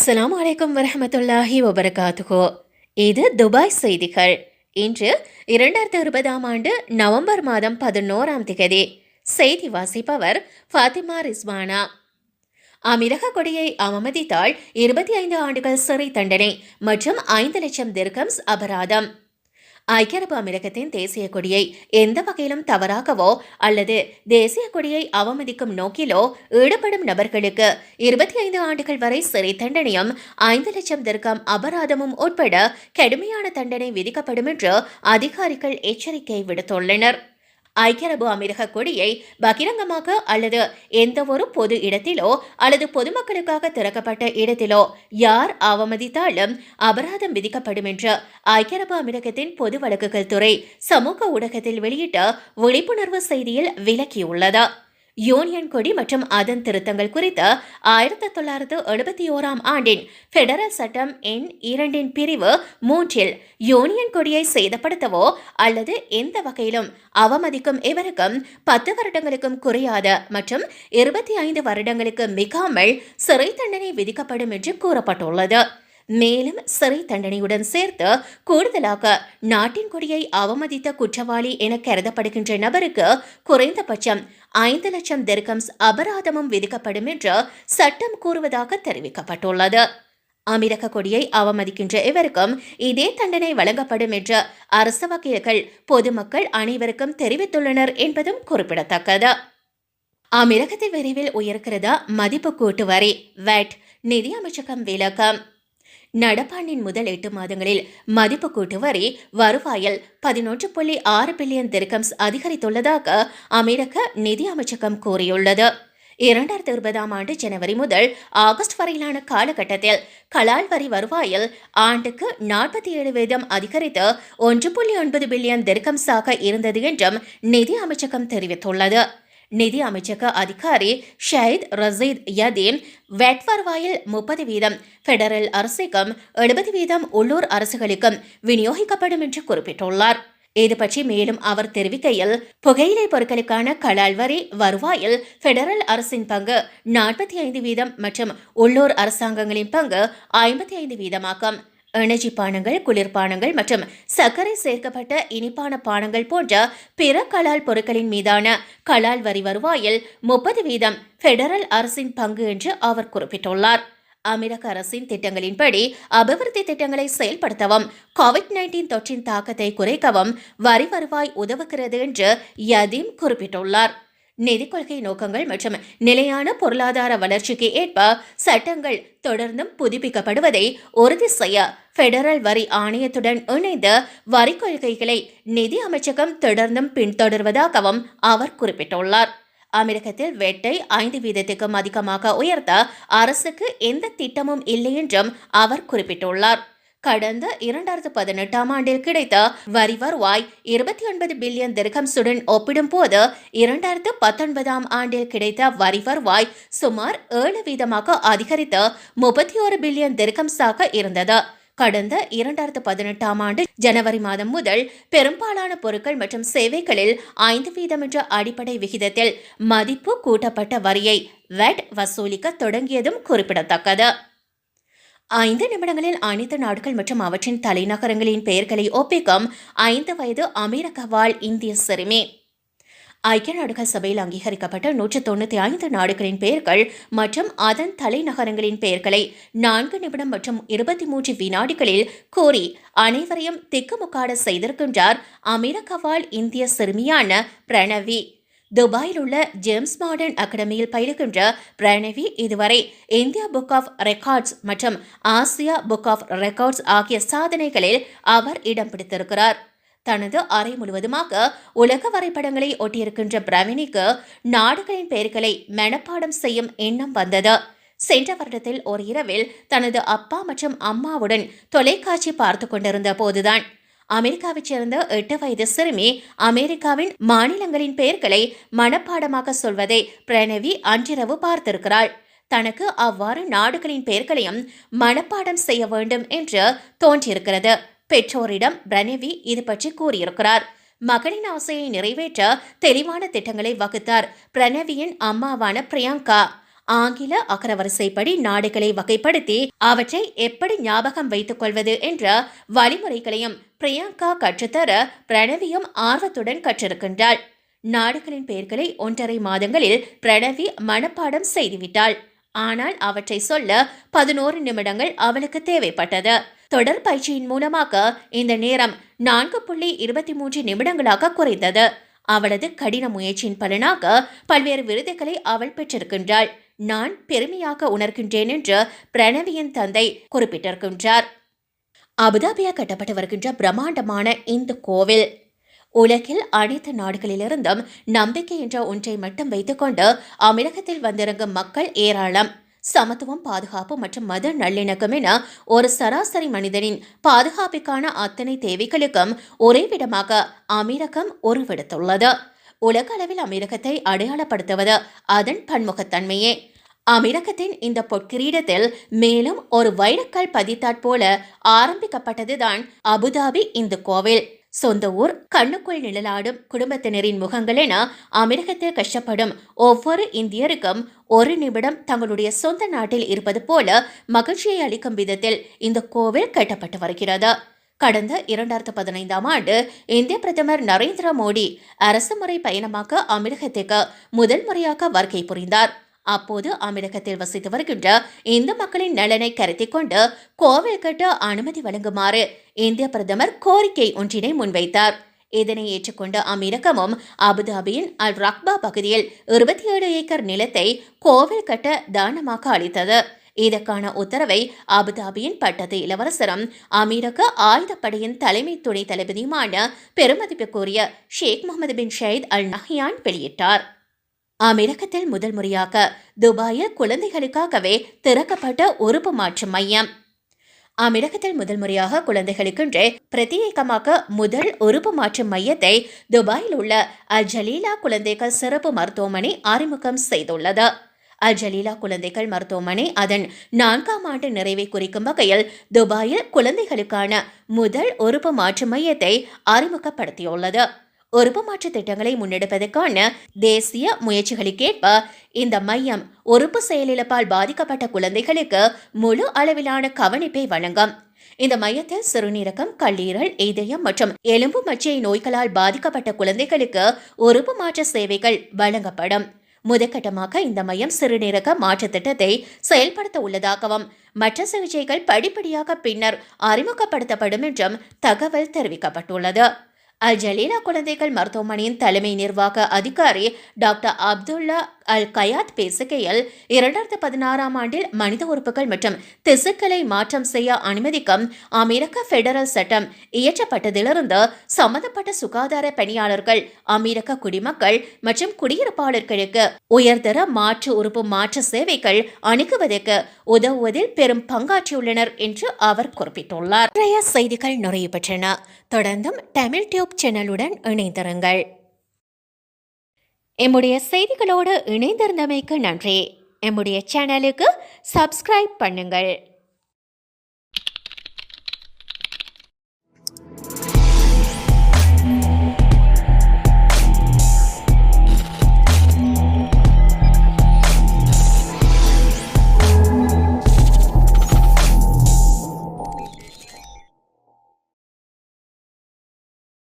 அஸ்ஸலாமு அலைக்கும் வரஹ்மத்துல்லாஹி வபரகாத்துஹு. இது துபாய் செய்திகள். இன்று 2020ஆம் ஆண்டு நவம்பர் மாதம் 11ஆம் திகதி. செய்தி வாசிப்பவர் ஃபாத்திமா ரிஸ்வானா. அமீரக கொடியை அவமதித்தால் 25 ஆண்டுகள் சிறை தண்டனை மற்றும் 5 லட்சம் திர்ஹம்ஸ் அபராதம். ஐக்கிய அரபு அமீரகத்தின் தேசிய கொடியை எந்த வகையிலும் தவறாகவோ அல்லது தேசிய கொடியை அவமதிக்கும் நோக்கிலோ ஈடுபடும் நபர்களுக்கு 25 ஆண்டுகள் வரை சிறை தண்டனையும் 5 லட்சம் திர்ஹம் அபராதமும் உட்பட கடுமையான தண்டனை விதிக்கப்படும் என்று அதிகாரிகள் எச்சரிக்கை விடுத்துள்ளனர். ஐக்கிய அரபு அமீரக கொடியை பகிரங்கமாக அல்லது எந்த ஒரு பொது இடத்திலோ அல்லது பொதுமக்களுக்காக திறக்கப்பட்ட இடத்திலோ யார் அவமதித்தாலும் அபராதம் விதிக்கப்படும் என்று ஐக்கிய அரபு அமீரகத்தின் பொது வழக்குகள் துறை சமூக ஊடகத்தில் வெளியிட்ட விழிப்புணர்வு செய்தியில் விளக்கியுள்ளது. யூனியன் கொடி மற்றும் அதன் திருத்தங்கள் குறித்து 1971ஆம் ஆண்டின் பெடரல் சட்டம் எண் 2 பிரிவு 3 யூனியன் கொடியை சேதப்படுத்தவோ அல்லது எந்த வகையிலும் அவமதிக்கும் எவருக்கும் 10 வருடங்களுக்கும் குறையாத மற்றும் 25 வருடங்களுக்கு மிகாமல் சிறை தண்டனை விதிக்கப்படும் என்று கூறப்பட்டுள்ளது. மேலும் சிறை தண்டனையுடன் சேர்த்து கூடுதலாக நாட்டின் கொடியை அவமதித்த குற்றவாளி என கருதப்படுகின்ற நபருக்கு குறைந்தபட்சம் 5 லட்சம் திர்ஹம்ஸ் அபராதமும் விதிக்கப்படும் என்று சட்டம் கூறுவதாக தெரிவிக்கப்பட்டுள்ளது. அமீரக கொடியை அவமதிக்கின்ற எவருக்கும் இதே தண்டனை வழங்கப்படும் என்று அரசு வக்கீல்கள் பொதுமக்கள் அனைவருக்கும் தெரிவித்துள்ளனர் என்பதும் குறிப்பிடத்தக்கது. அமீரகத்தில் விரைவில் உயர்கிறதா மதிப்பு கூட்டு வரி வேட் நிதி அமைச்சகம் விளக்கம். நடப்பாண்டின் முதல் 8 மாதங்களில் மதிப்பு கூட்டு வரி வருவாயில் 11.6 பில்லியன் திர்ஹம்ஸ் அதிகரித்துள்ளதாக அமெரிக்க நிதி அமைச்சகம் கூறியுள்ளது. 2020ஆம் ஆண்டு ஜனவரி முதல் ஆகஸ்ட் வரையிலான காலகட்டத்தில் கலால் வரி வருவாயில் ஆண்டுக்கு 47% அதிகரித்து 1.9 பில்லியன் திர்ஹம்ஸாக இருந்தது என்றும் நிதி அமைச்சகம் தெரிவித்துள்ளது. நிதி அமைச்சக அதிகாரி ஷஹீத் ரஷீத் யதீன் வேட் வருவாயில் 30% பெடரல் அரசுக்கும் 70% உள்ளூர் அரசுகளுக்கும் விநியோகிக்கப்படும் என்று குறிப்பிட்டுள்ளார். இது பற்றி மேலும் அவர் தெரிவிக்கையில், புகையிலை பொருட்களுக்கான கலால் வரி வருவாயில் பெடரல் அரசின் பங்கு 45% மற்றும் உள்ளூர் அரசாங்கங்களின் பங்கு 55% ஆகும். எனர்ஜி பானங்கள், குளிர்பானங்கள் மற்றும் சர்க்கரை சேர்க்கப்பட்ட இனிப்பான பானங்கள் போன்ற பிற கலால் பொருட்களின் மீதான கலால் வரி வருவாயில் 30% பெடரல் அரசின் பங்கு என்று அவர் குறிப்பிட்டுள்ளார். அமெரிக்க அரசின் திட்டங்களின்படி அபிவிருத்தி திட்டங்களை செயல்படுத்தவும் கோவிட்-19 தொற்றின் தாக்கத்தை குறைக்கவும் வரி வருவாய் உதவுகிறது என்று யதீம் குறிப்பிட்டுள்ளார். நிதி கொள்கை நோக்கங்கள் மற்றும் நிலையான பொருளாதார வளர்ச்சிக்கு ஏற்ப சட்டங்கள் தொடர்ந்தும் புதுப்பிக்கப்படுவதை உறுதி செய்ய பெடரல் வரி ஆணையத்துடன் இணைந்து வரி கொள்கைகளை நிதி அமைச்சகம் தொடர்ந்தும் பின்தொடர்வதாகவும் அவர் குறிப்பிட்டுள்ளார். அமெரிக்கத்தில் வெட்டை 5% அதிகமாக உயர்த்த அரசுக்கு எந்த திட்டமும் இல்லை என்றும் அவர் குறிப்பிட்டுள்ளார். கடந்த 2018ஆம் ஆண்டில் கிடைத்த வரி வருவாய் 29 பில்லியன் திர்ஹம்ஸுடன் ஒப்பிடும்போது 2019ஆம் ஆண்டில் கிடைத்த வரி வருவாய் சுமார் 7% அதிகரித்து 31 பில்லியன் திர்ஹம்ஸாக இருந்தது. கடந்த 2018ஆம் ஆண்டு ஜனவரி மாதம் முதல் பெரும்பாலான பொருட்கள் மற்றும் சேவைகளில் 5% என்ற அடிப்படை விகிதத்தில் மதிப்பு கூட்டப்பட்ட வரியை வேட் வசூலிக்க தொடங்கியதும் குறிப்பிடத்தக்கது. 5 நிமிடங்களில் அனைத்து நாடுகள் மற்றும் அவற்றின் தலைநகரங்களின் பெயர்களை ஒப்பிக்கும் 5 வயது அமெரிக்க வாழ் இந்திய சிறுமி. ஐக்கிய நாடுகள் சபையில் அங்கீகரிக்கப்பட்ட 195 நாடுகளின் பெயர்கள் மற்றும் அதன் தலைநகரங்களின் பெயர்களை 4 நிமிடம் மற்றும் 23 வினாடிகளில் கூறி அனைவரையும் திக்குமுக்காட செய்திருக்கின்றார் அமெரிக்க வாழ் இந்திய சிறுமியான பிரணவி. துபாயில் உள்ள ஜேம்ஸ் மார்டன் அகாடமியில் பயிலுகின்ற பிரணவி இதுவரை இந்தியா புக் ஆஃப் ரெக்கார்ட்ஸ் மற்றும் ஆசியா புக் ஆஃப் ரெக்கார்ட்ஸ் ஆகிய சாதனைகளில் அவர் இடம் பிடித்திருக்கிறார். தனது அறை முழுவதுமாக உலக வரைபடங்களை ஒட்டியிருக்கின்ற பிரவீனிக்கு நாடுகளின் பெயர்களை மனப்பாடம் செய்யும் எண்ணம் வந்தது. சென்ற வருடத்தில் ஒரு இரவில் தனது அப்பா மற்றும் அம்மாவுடன் தொலைக்காட்சி பார்த்து கொண்டிருந்த போதுதான் அமெரிக்காவைச் சேர்ந்த 8 வயது சிறுமி அமெரிக்காவின் மாநிலங்களின் பெயர்களை மனப்பாடமாக சொல்வதை பிரணவி அன்றிரவு பார்த்திருக்கிறாள். தனக்கு அவ்வாறு நாடுகளின் பெயர்களையும் மனப்பாடம் செய்ய வேண்டும் என்று தோன்றியிருக்கிறது. பெற்றோரிடம் பிரணவி இது பற்றி கூறியிருக்கிறார். மகனின் ஆசையை நிறைவேற்ற தெளிவான திட்டங்களை வகுத்தார் பிரணவியின் அம்மாவான பிரியங்கா. ஆங்கில அகரவரிசைப்படி நாடுகளை வகைப்படுத்தி அவற்றை எப்படி ஞாபகம் வைத்துக் கொள்வது என்ற வழிமுறைகளையும் பிரியங்கா கற்றுத்தர பிரணவியும் ஆர்வத்துடன் கற்றிருக்கின்றாள். நாடுகளின் பெயர்களை 1.5 மாதங்களில் பிரணவி மனப்பாடம் செய்துவிட்டாள். ஆனால் அவற்றை சொல்ல 11 நிமிடங்கள் அவளுக்கு தேவைப்பட்டது. தொடர் பயிற்சியின் மூலமாக இந்த நேரம் 4.23 நிமிடங்களாக குறைந்தது. அவளது கடின முயற்சியின் பலனாக பல்வேறு விருதுகளை அவள் பெற்றிருக்கின்றாள். நான் பெருமையாக உணர்கின்றேன் என்று பிரணவியின் தந்தை குறிப்பிட்டிருக்கின்றார். அபுதாபியில் கட்டப்பட்டு வருகின்ற பிரம்மாண்டமான இந்த கோவில் உலகில் அனைத்து நாடுகளிலிருந்தும் நம்பிக்கை என்ற ஒன்றை மட்டும் வைத்துக்கொண்டு அமிரகத்தில் வந்திறங்கும் மக்கள் ஏராளம். சமத்துவம், பாதுகாப்பு மற்றும் மத நல்லிணக்கம் என ஒரு சராசரி மனிதனின் பாதுகாப்புக்கான அத்தனை தேவைகளுக்கும் ஒரே விடமாக அமீரகம் உருவெடுத்துள்ளது. உலக அளவில் அமீரகத்தை அடையாளப்படுத்துவது அதன் பன்முகத்தன்மையே. அமீரகத்தின் இந்த பொற்கிரீடத்தில் மேலும் ஒரு வைரக்கல் பதித்தாற் போல ஆரம்பிக்கப்பட்டதுதான் அபுதாபி இந்து கோவில். சொந்த ஊர், கண்ணுக்குள் நிழலாடும் குடும்பத்தினரின் முகங்கள் என அமீரகத்தில் கஷ்டப்படும் ஒவ்வொரு இந்தியருக்கும் ஒரு நிமிடம் தங்களுடைய சொந்த நாட்டில் இருப்பது போல மகிழ்ச்சியை அளிக்கும் விதத்தில் இந்த கோவில் கட்டப்பட்டு வருகிறது. கடந்த 2015ஆம் ஆண்டு இந்திய பிரதமர் நரேந்திர மோடி அரசுமுறை பயணமாக அமீரகத்துக்கு முதல் முறையாக வருகை புரிந்தார். அப்போது அமீரகத்தில் வசித்து வருகின்ற இந்து மக்களின் நலனை கருத்தில் கொண்டு கோவில் கட்ட அனுமதி வழங்குமாறு இந்திய பிரதமர் கோரிக்கை ஒன்றினை முன்வைத்தார். இதனை ஏற்றுக்கொண்ட அமீரகமும் அபுதாபியின் அல் ரக்பா பகுதியில் 27 ஏக்கர் நிலத்தை கோவில் கட்ட தானமாக அளித்தது. இதற்கான உத்தரவை அபுதாபியின் பட்டத்து இளவரசரும் அமீரக ஆயுதப்படையின் தலைமை துணை தளபதியுமான பெருமதிப்புக்குரிய ஷேக் முகமது பின் ஷயீத் அல் நஹ்யான் வெளியிட்டார். அமீரகத்தில் முதல் முறையாக துபாயில் குழந்தைகளுக்காகவே திறக்கப்பட்ட உறுப்பு மாற்று மையம். அமீரகத்தில் முதல் முறையாக குழந்தைகளுக்கென்றே பிரத்யேகமாக முதல் உறுப்பு மாற்று மையத்தை துபாயில் உள்ள அல் ஜலீலா குழந்தைகள் சிறப்பு மருத்துவமனை அறிமுகம் செய்துள்ளது. அல் ஜலீலா குழந்தைகள் மருத்துவமனை அதன் 4ஆம் ஆண்டு நிறைவை குறிக்கும் வகையில் துபாயில் குழந்தைகளுக்கான முதல் உறுப்பு மாற்று மையத்தை அறிமுகப்படுத்தியுள்ளது. உறுப்பு மாற்று திட்டங்களை முன்னெடுப்பதற்கான தேசிய முயற்சிகளுக்கேற்ப இந்த மையம் உறுப்பு செயலிழப்பால் பாதிக்கப்பட்ட குழந்தைகளுக்கு முழு அளவிலான கவனிப்பை வழங்கும். இந்த மையத்தில் சிறுநீரகம், கல்லீரல், இதயம் மற்றும் எலும்பு மச்சை நோய்களால் பாதிக்கப்பட்ட குழந்தைகளுக்கு உறுப்பு மாற்று சேவைகள் வழங்கப்படும். முதற்கட்டமாக இந்த மையம் சிறுநீரக மாற்று திட்டத்தை செயல்படுத்த உள்ளதாகவும் மற்ற சிகிச்சைகள் படிப்படியாக பின்னர் அறிமுகப்படுத்தப்படும் என்றும் தகவல் தெரிவிக்கப்பட்டுள்ளது. அல் ஜலீலா குழந்தைகள் மருத்துவமனையின் தலைமை நிர்வாக அதிகாரி டாக்டர் அப்துல்லா அல் கயாத் பேசுகையில் 2016ஆம் ஆண்டில் மனித உறுப்புகள் மற்றும் திசுக்களை மாற்றம் செய்ய அனுமதிக்கும் அமீரக பெடரல் சட்டம் இயற்றப்பட்டதிலிருந்து சம்பந்தப்பட்ட சுகாதார பணியாளர்கள், அமீரக குடிமக்கள் மற்றும் குடியிருப்பாளர்களுக்கு உயர்தர மாற்று உறுப்பு மாற்று சேவைகள் அணுகுவதற்கு உதவுவதில் பெரும் பங்காற்றியுள்ளனர் என்று அவர் குறிப்பிட்டுள்ளார். நிறைய செய்திகள் நிறைவு பெற்றன. தொடர்ந்தும் தமிழ் டியூப் சேனலுடன் இணைந்திருங்கள். எம்முடைய செய்திகளோடு இணைந்திருந்தமைக்கு நன்றி. எம்முடைய சேனலுக்கு சப்ஸ்கிரைப் பண்ணுங்கள்.